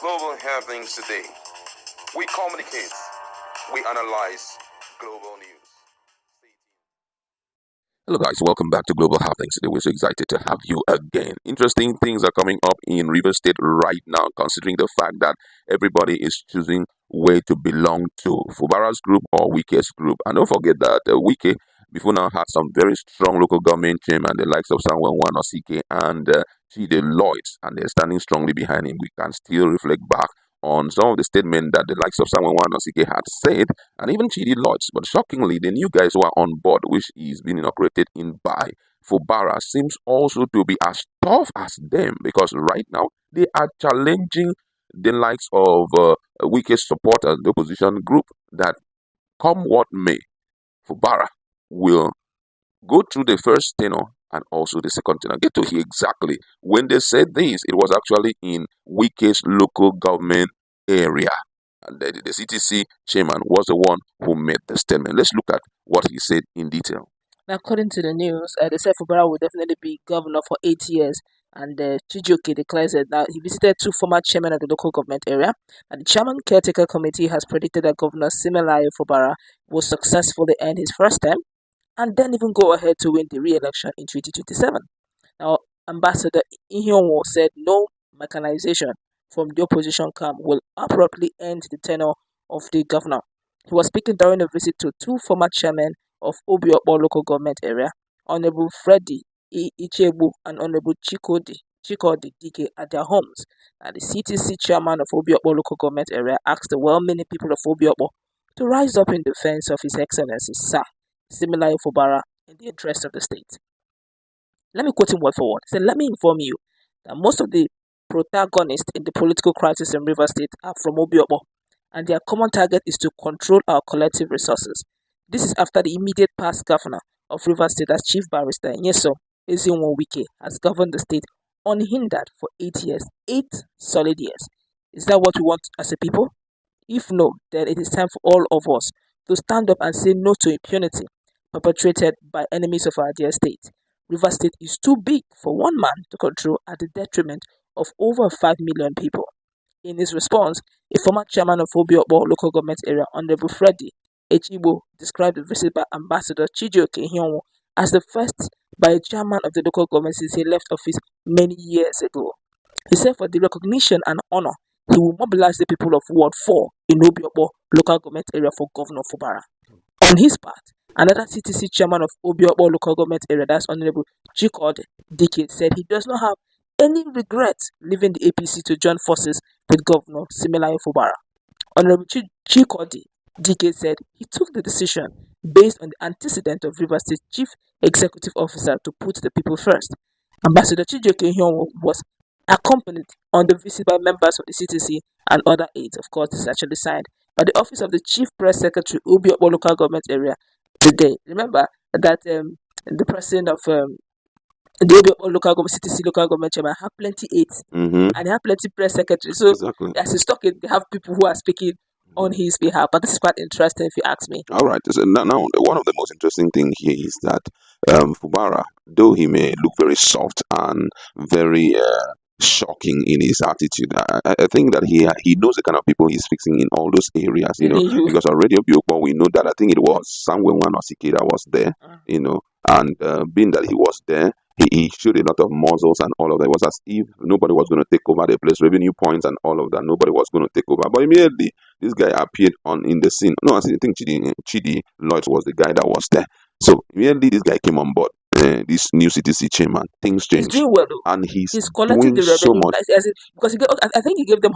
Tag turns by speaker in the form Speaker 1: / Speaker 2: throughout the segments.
Speaker 1: Global happenings today. We communicate, we analyze global news. Hello guys, welcome back to Global Happenings. Today we're so excited to have you again. Interesting things are coming up in River State right now, considering the fact that everybody is choosing where to belong to, Fubara's group or Wike's group. And don't forget that Wike before now had some very strong local government chairman, the likes of Samuel Wan Osike and Chide Lloyds, and they're standing strongly behind him. We can still reflect back on some of the statements that the likes of Samuel Wan Osike had said, and even Chidi Lodge. But shockingly, the new guys who are on board, which is being inaugurated in by Fubara, seems also to be as tough as them, because right now they are challenging the likes of Wike's supporters, the opposition group, that come what may, Fubara will go through the first tenor and also the second tenor. Get to hear exactly when they said this. It was actually in Wike's local government area. And the CTC chairman was the one who made the statement. Let's look at what he said in detail.
Speaker 2: Now, according to the news, they said Fubara will definitely be governor for 8 years. And Chijioke declares that now he visited two former chairmen of the local government area. And the chairman caretaker committee has predicted that Governor Simelai Fubara will successfully end his first term and then even go ahead to win the re-election in 2027. Now, Ambassador Ihionwo said no mechanization from the opposition camp will abruptly end the tenure of the governor. He was speaking during a visit to two former chairmen of Obiokpo local government area, Honorable Freddy Ichebu and Honorable Chikodi Dike at their homes. And the CTC chairman of Obiokpo local government area asked the well-meaning people of Obiokpo to rise up in defense of His Excellency Sir Simelai Fubara in the interest of the state. Let me quote him word for word. He said, "Let me inform you that most of the protagonists in the political crisis in River State are from Obiokpo, and their common target is to control our collective resources. This is after the immediate past governor of River State as Chief Barrister Nyesom Ezinwo Wike has governed the state unhindered for 8 years, 8 solid years. Is that what we want as a people? If no, then it is time for all of us to stand up and say no to impunity perpetrated by enemies of our dear state. River State is too big for one man to control at the detriment of over 5 million people." In his response, a former chairman of Obiokpo local government area, Honorable Freddy Ichebu, described the visit by Ambassador Chijioke Ihionwo as the first by a chairman of the local government since he left office many years ago. He said for the recognition and honor, he will mobilize the people of Ward 4 in Obiokpo local government area for Governor Fubara. On his part, another CTC chairman of Obiokpo local government area, that's Honorable Chikodi Dike, said he does not have any regrets leaving the APC to join forces with Governor Simelai Fubara. Honorable Chikodi Dike said he took the decision based on the antecedent of River State Chief Executive Officer to put the people first. Ambassador Chijioke Ihionwo was accompanied on the visit by members of the CTC and other aides. Of course, this is actually signed by the Office of the Chief Press Secretary, Obiokpo local government area today. Remember that the president of the Obiokpo local government, CTC local government chairman, have plenty aides and they have plenty press secretaries. So
Speaker 1: Exactly.
Speaker 2: as he's talking, they have people who are speaking on his behalf. But this is quite interesting if you ask me.
Speaker 1: All right. So now, one of the most interesting things here is that Fubara, though he may look very soft and very shocking in his attitude, I think that he knows the kind of people he's fixing in all those areas, because already we know that I think it was Samuel Wan Osike that was there, and being that he was there, he showed a lot of muscles and all of that. It was as if nobody was going to take over the place, revenue points and all of that. Nobody was going to take over. But immediately, this guy appeared in the scene. No, I think Chidi Lloyd was the guy that was there. So immediately, this guy came on board. This new CTC chairman, things changed.
Speaker 2: He's doing well, though.
Speaker 1: And he's
Speaker 2: collecting
Speaker 1: doing
Speaker 2: the
Speaker 1: so
Speaker 2: revenue
Speaker 1: much.
Speaker 2: because I think he gave them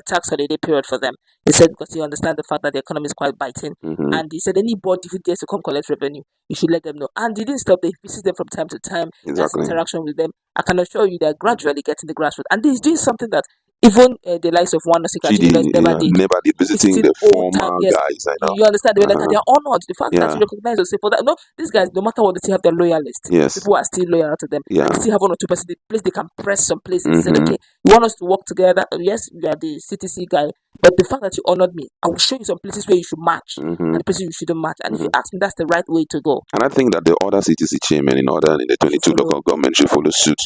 Speaker 2: tax holiday period for them. He said because he understands the fact that the economy is quite biting, and he said anybody who dares to come collect revenue, you should let them know. And he didn't stop. They visit them from time to time.
Speaker 1: Exactly.
Speaker 2: Has interaction with them. I can assure you they're gradually getting the grassroots, and he's doing something that even the likes of One Osika
Speaker 1: never did, visiting the former guys. I know.
Speaker 2: You understand? They were like, they're honored. The fact that you recognize us, say for that. No, these guys, no matter what, they still have their loyalists.
Speaker 1: Yes.
Speaker 2: People are still loyal to them.
Speaker 1: Yeah.
Speaker 2: And they still have 1 or 2 percent. The place they can press some places. Say, okay, you want us to work together? Yes, you are the CTC guy. But the fact that you honored me, I will show you some places where you should match
Speaker 1: Mm-hmm.
Speaker 2: and the places you shouldn't match. And if you
Speaker 1: Mm-hmm.
Speaker 2: ask me, that's the right way to go.
Speaker 1: And I think that the other CTC chairman in the
Speaker 2: Should
Speaker 1: 22
Speaker 2: follow.
Speaker 1: local government should follow suit,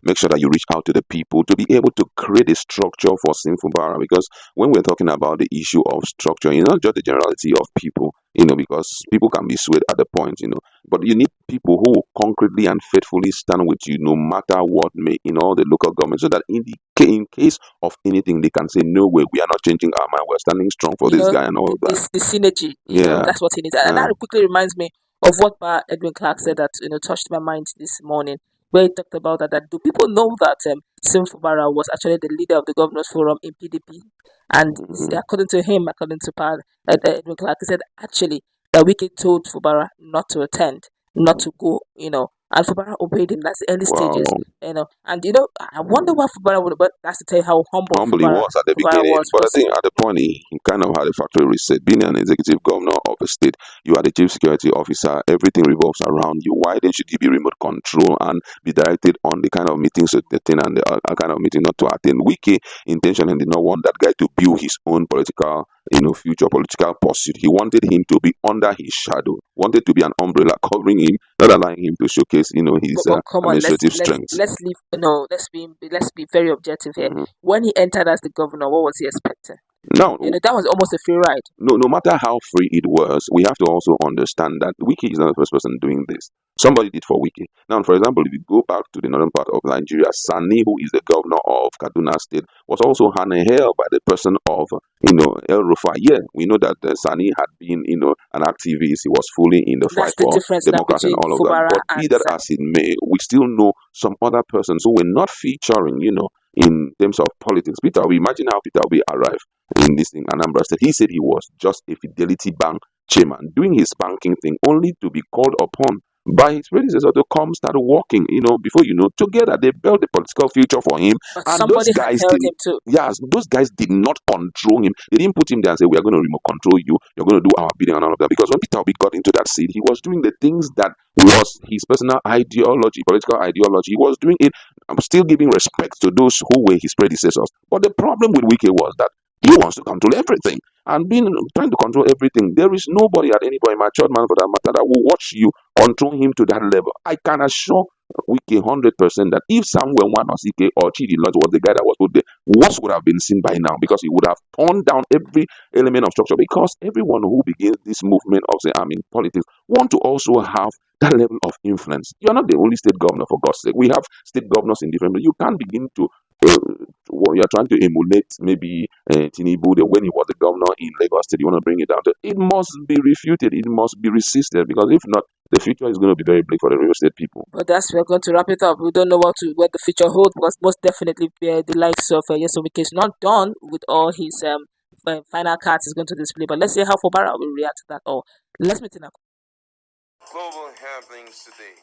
Speaker 1: make sure that you reach out to the people to be able to create a structure for Sinfubara. Because when we're talking about the issue of structure, not just the generality of people, because people can be swayed at the point, but you need people who will concretely and faithfully stand with you no matter what may in all the local government, so that in case of anything, they can say, no way, we are not changing our mind, we're standing strong for
Speaker 2: You
Speaker 1: this
Speaker 2: know,
Speaker 1: guy and all of that.
Speaker 2: the synergy,
Speaker 1: Yeah.
Speaker 2: that's what it is. And
Speaker 1: Uh,
Speaker 2: that quickly reminds me of what Edwin Clark said that, touched my mind this morning, where he talked about that do people know that Sim Fubara was actually the leader of the Governors Forum in PDP? And
Speaker 1: mhm.
Speaker 2: according to him, according to Edwin Clark, he said actually that Wike told Fubara not to attend, not to go, and Fubara obeyed him. That's the early
Speaker 1: Wow.
Speaker 2: stages, And I wonder what Fubara would, but that's to tell you how humble
Speaker 1: Humble he was at the
Speaker 2: Fubara
Speaker 1: beginning,
Speaker 2: was
Speaker 1: but I
Speaker 2: because
Speaker 1: think at the point he kind of had a factory reset. Being an executive governor of a state, you are the chief security officer, everything revolves around you. Why then should you be remote control and be directed on the kind of meetings to attend and the kind of meeting not to attend? Wiki intentionally did not want that guy to build his own political future political pursuit. He wanted him to be under his shadow, wanted to be an umbrella covering him, not allowing him to showcase, his
Speaker 2: but come on,
Speaker 1: administrative strength.
Speaker 2: let's leave. No, let's be very objective here.
Speaker 1: Mhm.
Speaker 2: When he entered as the governor, what was he expecting?
Speaker 1: Now,
Speaker 2: That was almost a free ride.
Speaker 1: no matter how free it was, we have to also understand that Wiki is not the first person doing this. Somebody did for Wiki. Now, for example, if you go back to the northern part of Nigeria, Sani, who is the governor of Kaduna State, was also hand held by the person of, El Rufai. Yeah, we know that Sani had been, an activist. He was fully in the fight
Speaker 2: That's the
Speaker 1: for
Speaker 2: difference now
Speaker 1: democracy and
Speaker 2: between
Speaker 1: all of that.
Speaker 2: Fubara
Speaker 1: But be
Speaker 2: and
Speaker 1: that
Speaker 2: Sani.
Speaker 1: as it may, we still know some other persons who were not featuring, in terms of politics. Peter Obi, imagine how Peter Obi arrived in this thing, Anambra State. He said he was just a Fidelity Bank chairman, doing his banking thing, only to be called upon by his predecessor to come start working. Before you know, together they built the political future for him.
Speaker 2: But
Speaker 1: And those
Speaker 2: somebody had
Speaker 1: guys
Speaker 2: held
Speaker 1: did,
Speaker 2: him too.
Speaker 1: yes, those guys did not control him. They didn't put him there and say, we are going to remote control you. You're going to do our bidding and all of that. Because when Peter Obi got into that seat, he was doing the things that was his personal ideology, political ideology. He was doing it. I'm still giving respect to those who were his predecessors. But the problem with Wike was that he wants to control everything. And trying to control everything, there is nobody at any point, matured man for that matter, that will watch you control him to that level. I can assure Wiki 100% that if Samuel Wan or CK or Chidi Lodge was the guy that was put there, what would have been seen by now, because he would have torn down every element of structure. Because everyone who begins this movement of say I'm in politics want to also have that level of influence. You're not the only state governor, for God's sake. We have state governors in different. You can't begin to. You're trying to emulate maybe Tinubu when he was the governor in Lagos State. You want to bring it down. It must be refuted. It must be resisted, because if not, the future is going to be very bleak for the real estate people.
Speaker 2: But we're going to wrap it up. We don't know what the future holds, because most definitely the likes of yes, so is not done with all his final cards is going to display. But let's see how Fubara will react to that. Or let's meet in a
Speaker 3: Global happenings today.